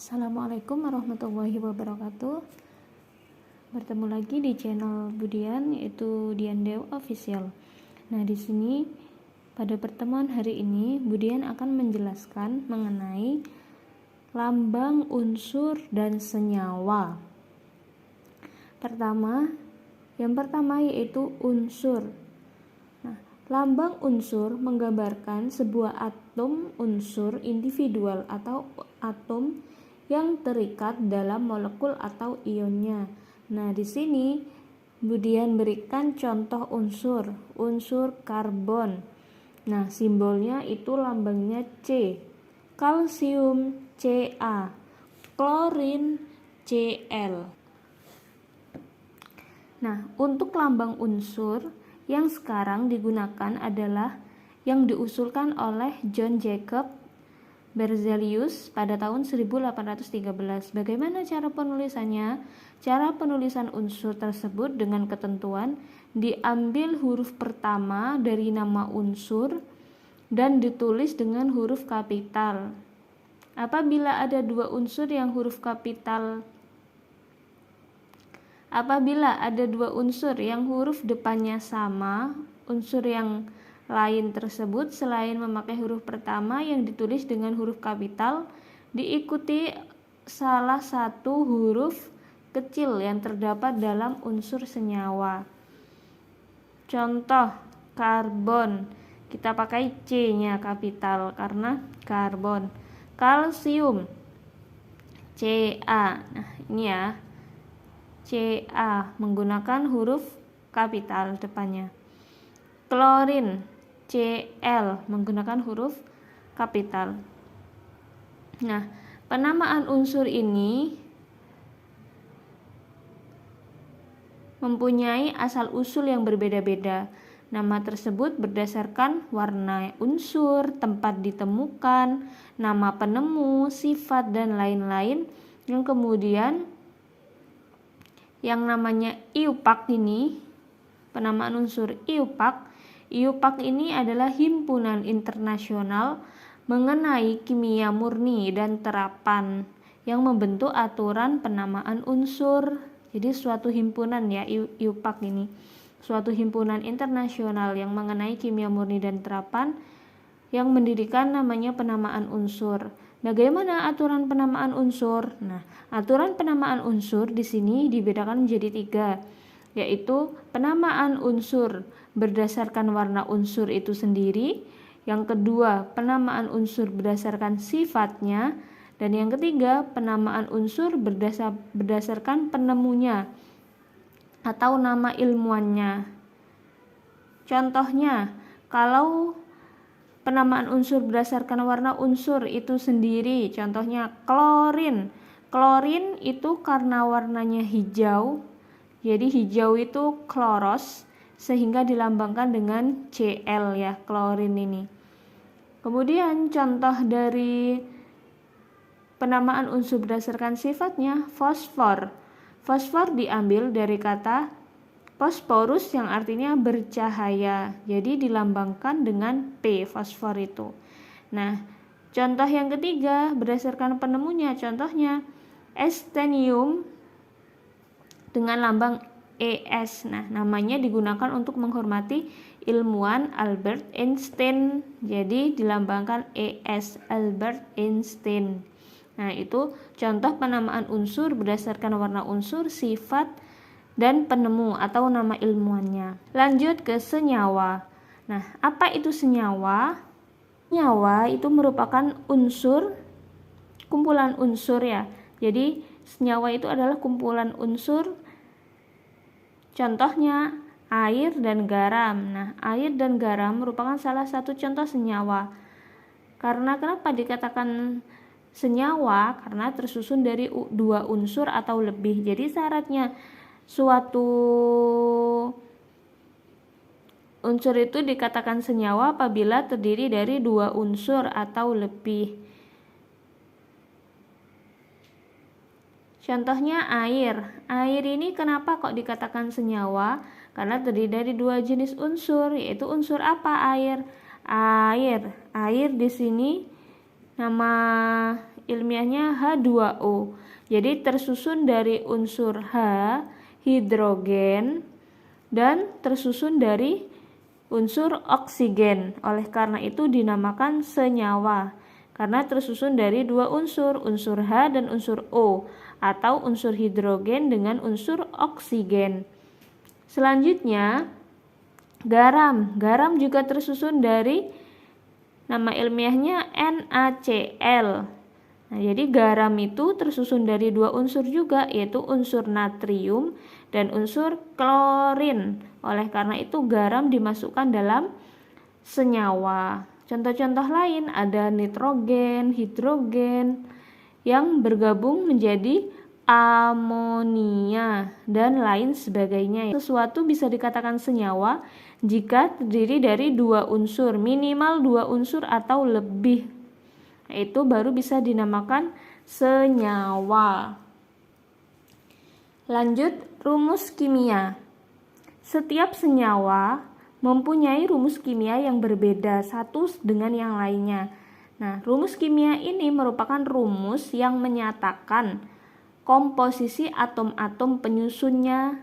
Assalamualaikum warahmatullahi wabarakatuh. Bertemu lagi di channel Budian, yaitu Dian Dew Official. Nah, di sini pada pertemuan hari ini Budian akan menjelaskan mengenai lambang unsur dan senyawa. Yang pertama yaitu unsur. Nah, lambang unsur menggambarkan sebuah atom unsur individual atau atom yang terikat dalam molekul atau ionnya. Nah, di sini Budian berikan contoh unsur karbon. Nah, simbolnya itu lambangnya C. Kalsium Ca, klorin Cl. Nah, untuk lambang unsur yang sekarang digunakan adalah yang diusulkan oleh John Jacob Berzelius pada tahun 1813. Bagaimana cara penulisannya? Cara penulisan unsur tersebut dengan ketentuan diambil huruf pertama dari nama unsur dan ditulis dengan huruf kapital. Apabila ada dua unsur yang huruf depannya sama, unsur yang lain tersebut selain memakai huruf pertama yang ditulis dengan huruf kapital diikuti salah satu huruf kecil yang terdapat dalam unsur senyawa. Contoh karbon, kita pakai C-nya kapital karena karbon. Kalsium Ca, nah ini ya, Ca menggunakan huruf kapital depannya. Klorin Cl menggunakan huruf kapital. Nah, penamaan unsur ini mempunyai asal-usul yang berbeda-beda. Nama tersebut berdasarkan warna unsur, tempat ditemukan, nama penemu, sifat, dan lain-lain. Yang kemudian yang namanya IUPAC ini, penamaan unsur IUPAC ini adalah himpunan internasional mengenai kimia murni dan terapan yang membentuk aturan penamaan unsur. Jadi suatu himpunan ya, IUPAC ini suatu himpunan internasional yang mengenai kimia murni dan terapan yang mendirikan namanya penamaan unsur. Bagaimana aturan penamaan unsur? Nah, aturan penamaan unsur di sini dibedakan menjadi 3, yaitu penamaan unsur berdasarkan warna unsur itu sendiri, yang kedua penamaan unsur berdasarkan sifatnya, dan yang ketiga penamaan unsur berdasarkan penemunya atau nama ilmuannya. Contohnya, kalau penamaan unsur berdasarkan warna unsur itu sendiri, contohnya klorin itu karena warnanya hijau, jadi hijau itu kloros, sehingga dilambangkan dengan Cl ya, klorin ini. Kemudian contoh dari penamaan unsur berdasarkan sifatnya, fosfor. Fosfor diambil dari kata phosphorus yang artinya bercahaya, jadi dilambangkan dengan P, fosfor itu. Nah, contoh yang ketiga berdasarkan penemunya, contohnya estenium dengan lambang Es. Nah, namanya digunakan untuk menghormati ilmuwan Albert Einstein. Jadi dilambangkan Es, Albert Einstein. Nah, itu contoh penamaan unsur berdasarkan warna unsur, sifat, dan penemu atau nama ilmuannya. Lanjut ke senyawa. Nah, apa itu senyawa? Senyawa itu merupakan unsur, kumpulan unsur ya. Jadi senyawa itu adalah kumpulan unsur. Contohnya air dan garam. Nah, air dan garam merupakan salah satu contoh senyawa. Karena kenapa dikatakan senyawa? Karena tersusun dari 2 unsur atau lebih. Jadi syaratnya suatu unsur itu dikatakan senyawa apabila terdiri dari 2 unsur atau lebih. Contohnya air. Air ini kenapa kok dikatakan senyawa? Karena terdiri dari 2 jenis unsur, yaitu unsur apa air? Air di sini nama ilmiahnya H2O. Jadi tersusun dari unsur H, hidrogen, dan tersusun dari unsur oksigen. Oleh karena itu dinamakan senyawa, karena tersusun dari dua unsur H dan unsur O, atau unsur hidrogen dengan unsur oksigen. Selanjutnya, garam. Garam juga tersusun dari, nama ilmiahnya NaCl. Nah, jadi garam itu tersusun dari dua unsur juga, yaitu unsur natrium dan unsur klorin. Oleh karena itu garam dimasukkan dalam senyawa. Contoh-contoh lain ada nitrogen, hidrogen yang bergabung menjadi amonia dan lain sebagainya. Sesuatu bisa dikatakan senyawa jika terdiri dari dua unsur, minimal dua unsur atau lebih. Itu baru bisa dinamakan senyawa. Lanjut, rumus kimia. Setiap senyawa mempunyai rumus kimia yang berbeda satu dengan yang lainnya. Nah, rumus kimia ini merupakan rumus yang menyatakan komposisi atom-atom penyusunnya.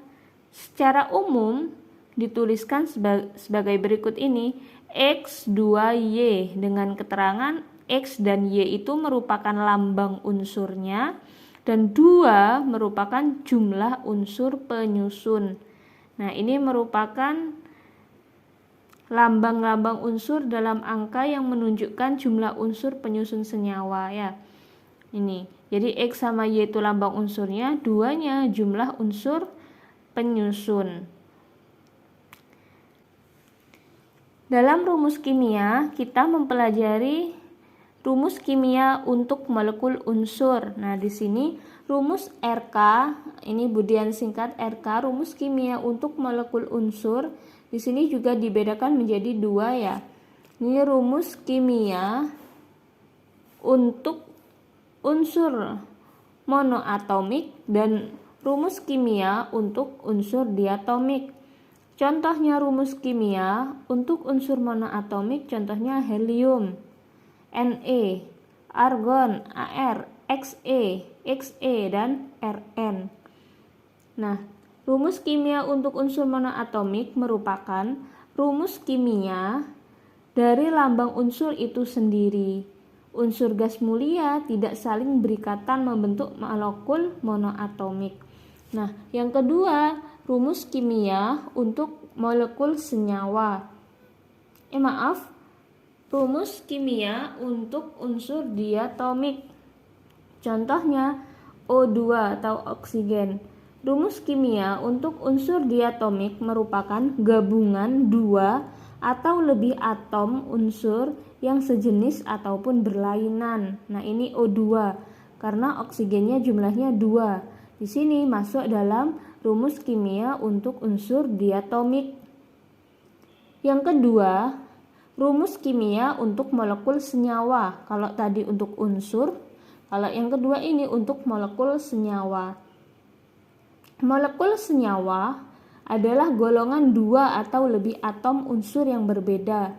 Secara umum dituliskan sebagai berikut ini: X2Y dengan keterangan X dan Y itu merupakan lambang unsurnya dan 2 merupakan jumlah unsur penyusun. Nah, ini merupakan lambang-lambang unsur dalam angka yang menunjukkan jumlah unsur penyusun senyawa ya. Ini. Jadi X sama Y itu lambang unsurnya, 2-nya jumlah unsur penyusun. Dalam rumus kimia kita mempelajari rumus kimia untuk molekul unsur. Nah, di sini rumus RK, ini budian singkat RK, rumus kimia untuk molekul unsur. Di sini juga dibedakan menjadi 2 ya. Ini rumus kimia untuk unsur monoatomik dan rumus kimia untuk unsur diatomik. Contohnya rumus kimia untuk unsur monoatomik, contohnya helium, Na, argon, Ar, Xe, Xe, dan Rn. Nah, rumus kimia untuk unsur monoatomik merupakan rumus kimia dari lambang unsur itu sendiri. Unsur gas mulia tidak saling berikatan membentuk molekul monoatomik. Nah, yang kedua, rumus kimia untuk molekul senyawa. Rumus kimia untuk unsur diatomik. Contohnya O2 atau oksigen. Rumus kimia untuk unsur diatomik merupakan gabungan 2 atau lebih atom unsur yang sejenis ataupun berlainan. Nah, ini O2 karena oksigennya jumlahnya 2. Di sini masuk dalam rumus kimia untuk unsur diatomik. Yang kedua, rumus kimia untuk molekul senyawa. Kalau tadi untuk unsur, kalau yang kedua ini untuk molekul senyawa. Molekul senyawa adalah golongan 2 atau lebih atom unsur yang berbeda.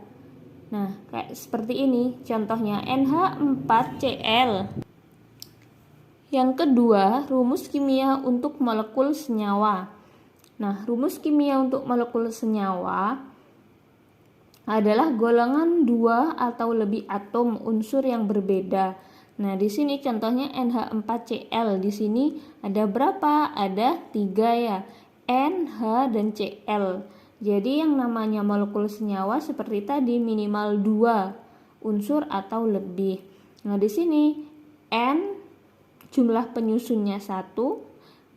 Nah, kayak seperti ini contohnya NH4Cl. Yang kedua, rumus kimia untuk molekul senyawa. Nah, rumus kimia untuk molekul senyawa adalah golongan 2 atau lebih atom unsur yang berbeda. Nah, di sini contohnya NH4Cl. Di sini ada berapa? Ada 3 ya. NH dan Cl. Jadi yang namanya molekul senyawa seperti tadi minimal 2 unsur atau lebih. Nah, di sini N jumlah penyusunnya 1.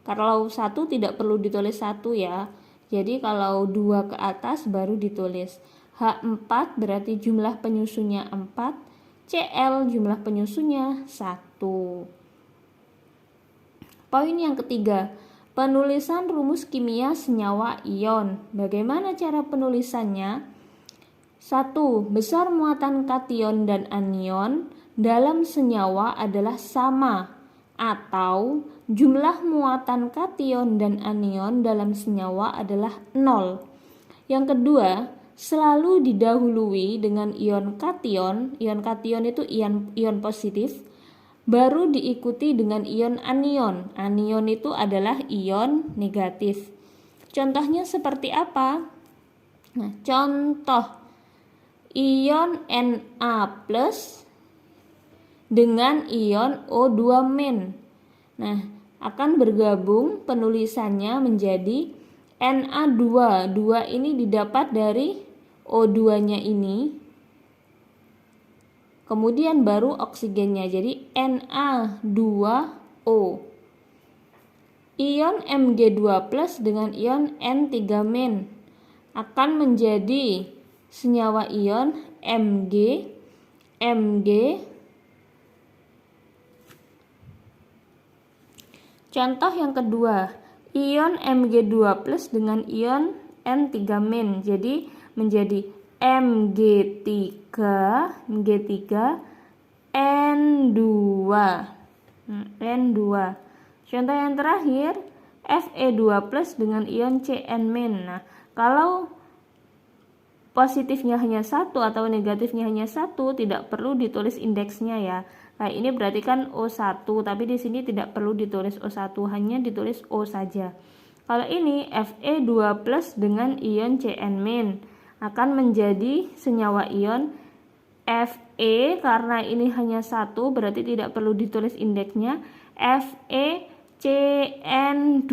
Kalau 1 tidak perlu ditulis 1 ya. Jadi kalau 2 ke atas baru ditulis. H4 berarti jumlah penyusunnya 4, Cl jumlah penyusunnya 1. Poin yang ketiga, penulisan rumus kimia senyawa ion. Bagaimana cara penulisannya? 1. Besar muatan kation dan anion dalam senyawa adalah sama, atau jumlah muatan kation dan anion dalam senyawa adalah 0. Yang kedua, selalu didahului dengan ion kation. Ion kation itu ion positif baru diikuti dengan ion anion. Anion itu adalah ion negatif. Contohnya seperti apa? Nah, contoh ion Na+ dengan ion O2-. Nah, akan bergabung penulisannya menjadi Na2. 2 ini didapat dari O2-nya ini. Kemudian baru oksigennya, jadi Na2O. Ion Mg2+ dengan ion N3- akan menjadi senyawa ion Mg. Contoh yang kedua, ion Mg2+ dengan ion N3-. Jadi menjadi Mg3N2. N2. Contoh yang terakhir, Fe2+ dengan ion Cn-. Nah, kalau positifnya hanya 1 atau negatifnya hanya 1, tidak perlu ditulis indeksnya ya. Kayak ini berarti kan O1, tapi di sini tidak perlu ditulis O1, hanya ditulis O saja. Kalau ini Fe2+ dengan ion Cn- akan menjadi senyawa ion Fe, karena ini hanya 1 berarti tidak perlu ditulis indeksnya, FeCN2.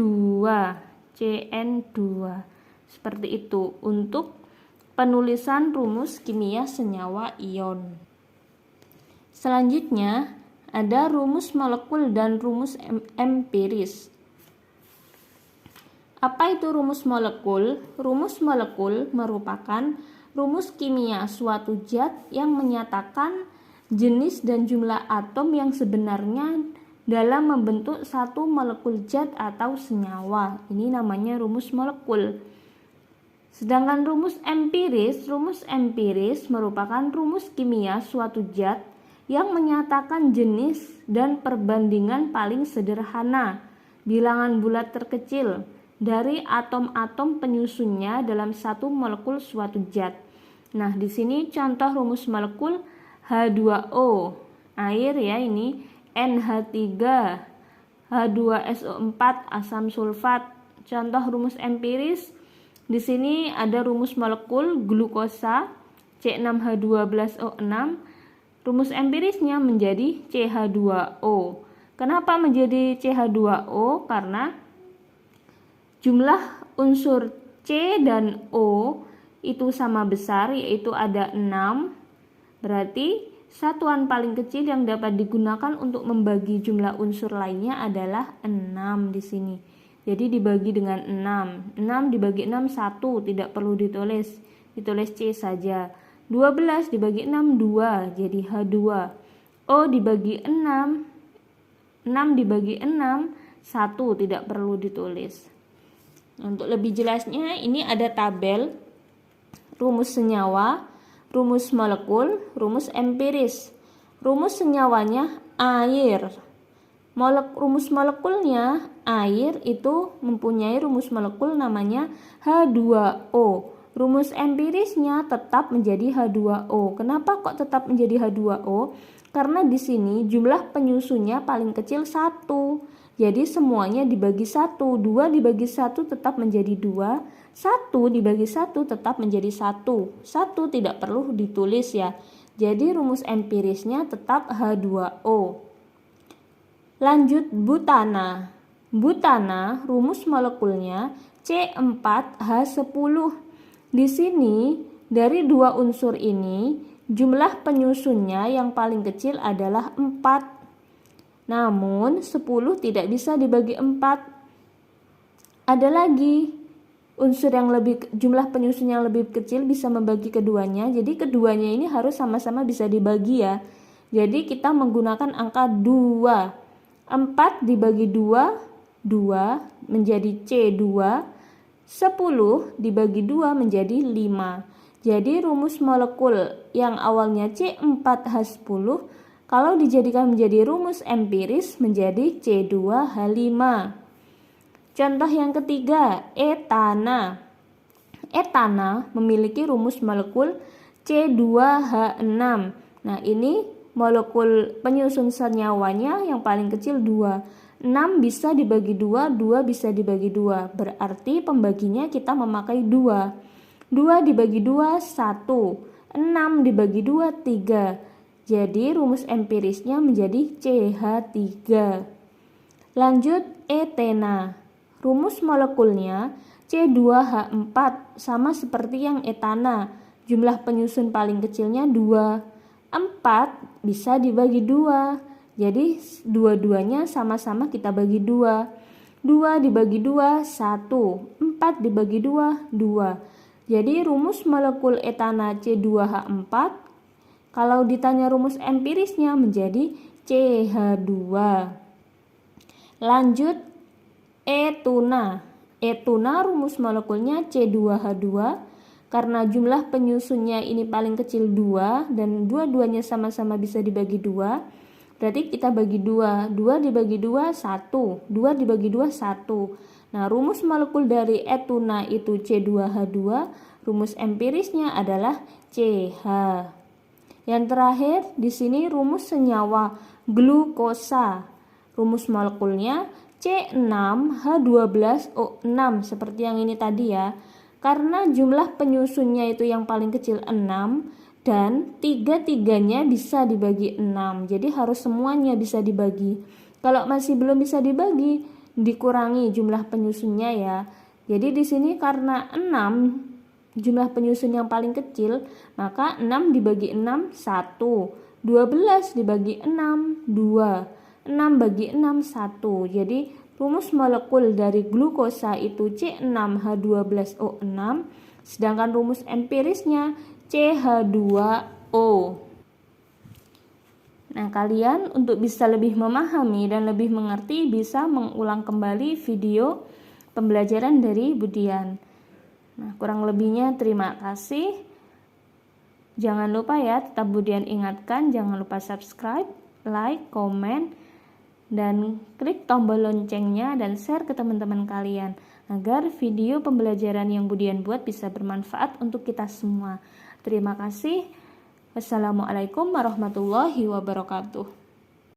Seperti itu untuk penulisan rumus kimia senyawa ion. Selanjutnya ada rumus molekul dan rumus empiris. Apa itu rumus molekul? Rumus molekul merupakan rumus kimia suatu zat yang menyatakan jenis dan jumlah atom yang sebenarnya dalam membentuk satu molekul zat atau senyawa. Ini namanya rumus molekul. Sedangkan rumus empiris merupakan rumus kimia suatu zat yang menyatakan jenis dan perbandingan paling sederhana, bilangan bulat terkecil dari atom-atom penyusunnya dalam satu molekul suatu zat. Nah, di sini contoh rumus molekul H2O, air ya ini, NH3, H2SO4, asam sulfat. Contoh rumus empiris, di sini ada rumus molekul glukosa, C6H12O6. Rumus empirisnya menjadi CH2O. Kenapa menjadi CH2O? Karena jumlah unsur C dan O itu sama besar, yaitu ada 6. Berarti satuan paling kecil yang dapat digunakan untuk membagi jumlah unsur lainnya adalah 6 di sini. Jadi dibagi dengan 6. 6 dibagi 6 1, tidak perlu ditulis. Ditulis C saja. 12 dibagi 6 2, jadi H2. O dibagi 6. 6 dibagi 6 1, tidak perlu ditulis. Untuk lebih jelasnya, ini ada tabel rumus senyawa, rumus molekul, rumus empiris. Rumus senyawanya air. Rumus molekulnya air itu mempunyai rumus molekul namanya H2O. Rumus empirisnya tetap menjadi H2O. Kenapa kok tetap menjadi H2O? Karena di sini jumlah penyusunnya paling kecil 1. Jadi semuanya dibagi 1. 2 dibagi 1 tetap menjadi 2. 1 dibagi 1 tetap menjadi 1. 1 tidak perlu ditulis ya. Jadi rumus empirisnya tetap H2O. Lanjut butana. Butana rumus molekulnya C4H10. Di sini dari dua unsur ini jumlah penyusunnya yang paling kecil adalah 4. Namun 10 tidak bisa dibagi 4. Ada lagi unsur yang jumlah penyusun yang lebih kecil bisa membagi keduanya. Jadi keduanya ini harus sama-sama bisa dibagi ya. Jadi kita menggunakan angka 2. 4 dibagi 2, 2 menjadi C2. 10 dibagi 2 menjadi 5. Jadi rumus molekul yang awalnya C4H10 kalau dijadikan menjadi rumus empiris menjadi C2H5. Contoh yang ketiga, etana. Etana memiliki rumus molekul C2H6. Nah, ini molekul penyusun senyawanya yang paling kecil 2. 6 bisa dibagi 2, 2 bisa dibagi 2. Berarti pembaginya kita memakai 2. 2 dibagi 2, 1. 6 dibagi 2, 3. Jadi rumus empirisnya menjadi CH3. Lanjut etena. Rumus molekulnya C2H4 sama seperti yang etana. Jumlah penyusun paling kecilnya 2. 4 bisa dibagi 2. Jadi dua-duanya sama-sama kita bagi 2. 2 dibagi 2, 1. 4 dibagi 2, 2. Jadi rumus molekul etana C2H4 kalau ditanya rumus empirisnya menjadi CH2. Lanjut etuna. Etuna rumus molekulnya C2H2 karena jumlah penyusunnya ini paling kecil 2 dan dua-duanya sama-sama bisa dibagi 2. Berarti kita bagi 2. 2 dibagi 2, 1. 2 dibagi 2, 1. Nah, rumus molekul dari etuna itu C2H2, rumus empirisnya adalah CH. Yang terakhir di sini rumus senyawa glukosa. Rumus molekulnya C6H12O6 seperti yang ini tadi ya. Karena jumlah penyusunnya itu yang paling kecil 6 dan tiga-tiganya bisa dibagi 6. Jadi harus semuanya bisa dibagi. Kalau masih belum bisa dibagi, dikurangi jumlah penyusunnya ya. Jadi di sini karena 6 jumlah penyusun yang paling kecil, maka 6 dibagi 6, 1. 12 dibagi 6, 2. 6 bagi 6, 1. Jadi rumus molekul dari glukosa itu C6H12O6, sedangkan rumus empirisnya CH2O. Nah, kalian untuk bisa lebih memahami dan lebih mengerti bisa mengulang kembali video pembelajaran dari Budian. Nah, kurang lebihnya terima kasih. Jangan lupa ya, tetap Budian ingatkan, jangan lupa subscribe, like, komen, dan klik tombol loncengnya dan share ke teman-teman kalian agar video pembelajaran yang Budian buat bisa bermanfaat untuk kita semua. Terima kasih. Wassalamualaikum warahmatullahi wabarakatuh.